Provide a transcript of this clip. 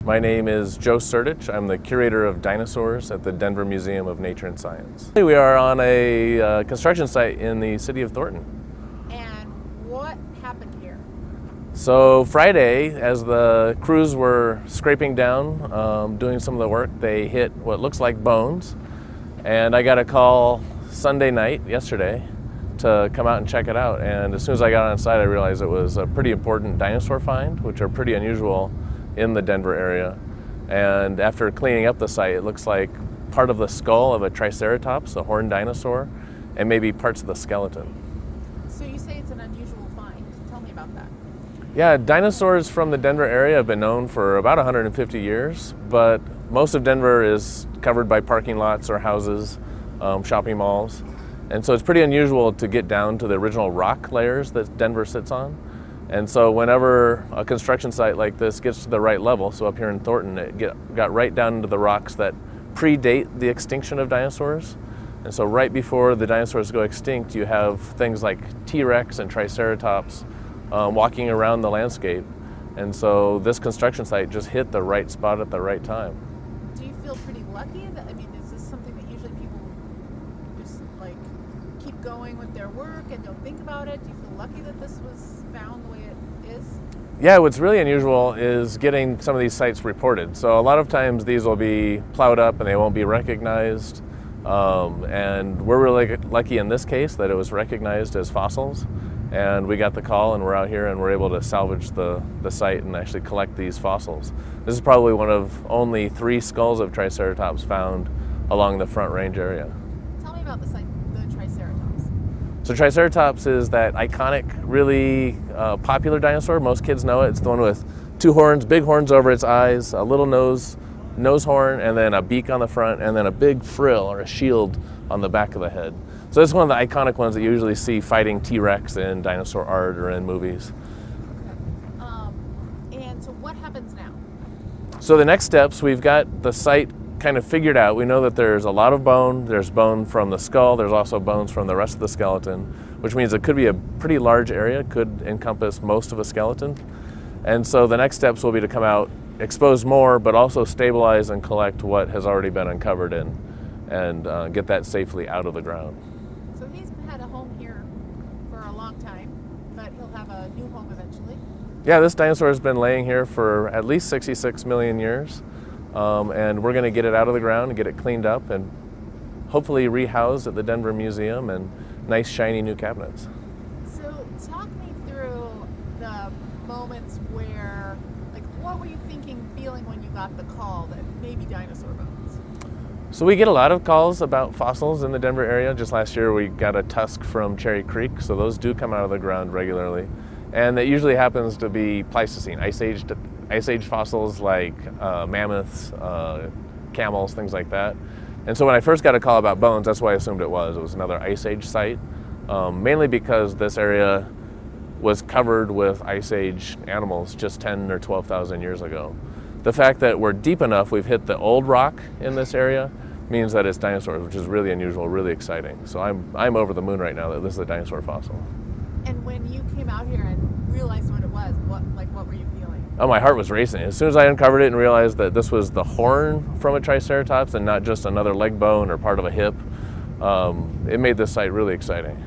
My name is Joe Sertich. I'm the curator of dinosaurs at the Denver Museum of Nature and Science. We are on a construction site in the city of Thornton. And what happened here? So Friday, as the crews were scraping down, doing some of the work, they hit what looks like bones. And I got a call Sunday night, yesterday, to come out and check it out. And as soon as I got on site, I realized it was a pretty important dinosaur find, which are pretty unusual in the Denver area. And after cleaning up the site, it looks like part of the skull of a Triceratops, a horned dinosaur, and maybe parts of the skeleton. So you say it's an unusual find. Tell me about that. Yeah, dinosaurs from the Denver area have been known for about 150 years, but most of Denver is covered by parking lots or houses, shopping malls. And so it's pretty unusual to get down to the original rock layers that Denver sits on. And so whenever a construction site like this gets to the right level, so up here in Thornton, it got right down into the rocks that predate the extinction of dinosaurs. And so right before the dinosaurs go extinct, you have things like T-Rex and Triceratops walking around the landscape. And so this construction site just hit the right spot at the right time. Do you feel pretty lucky? Is this something that usually people just like keep going with their work and don't think about it? Do you feel lucky that this was found the way it is? Yeah, what's really unusual is getting some of these sites reported. So a lot of times these will be plowed up and they won't be recognized. And we're really lucky in this case that it was recognized as fossils. And we got the call and we're out here and we're able to salvage the site and actually collect these fossils. This is probably one of only 3 skulls of Triceratops found along the Front Range area. Tell me about the Triceratops. So Triceratops is that iconic, really popular dinosaur. Most kids know it. It's the one with 2 horns, big horns over its eyes, a little nose horn, and then a beak on the front, and then a big frill or a shield on the back of the head. So it's one of the iconic ones that you usually see fighting T-Rex in dinosaur art or in movies. Okay. And so what happens now? So the next steps, we've got the site kind of figured out. We know that there's a lot of bone. There's bone from the skull. There's also bones from the rest of the skeleton, which means it could be a pretty large area. It could encompass most of a skeleton. And so the next steps will be to come out, expose more, but also stabilize and collect what has already been uncovered and get that safely out of the ground. So he's had a home here for a long time, but he'll have a new home eventually. Yeah, this dinosaur has been laying here for at least 66 million years. And we're going to get it out of the ground and get it cleaned up and hopefully rehoused at the Denver Museum and nice shiny new cabinets. So talk me through the moments where, like, what were you thinking, feeling when you got the call that maybe dinosaur bones? So we get a lot of calls about fossils in the Denver area. Just last year we got a tusk from Cherry Creek, so those do come out of the ground regularly. And that usually happens to be Pleistocene, Ice Age fossils like mammoths, camels, things like that. And so when I first got a call about bones, that's why I assumed it was another Ice Age site, mainly because this area was covered with Ice Age animals just 10 or 12,000 years ago. The fact that we're deep enough, we've hit the old rock in this area, means that it's dinosaurs, which is really unusual, really exciting. So I'm over the moon right now that this is a dinosaur fossil. And when you came out here and realized what it was, what were you feeling? Oh, my heart was racing. As soon as I uncovered it and realized that this was the horn from a Triceratops and not just another leg bone or part of a hip, it made this site really exciting.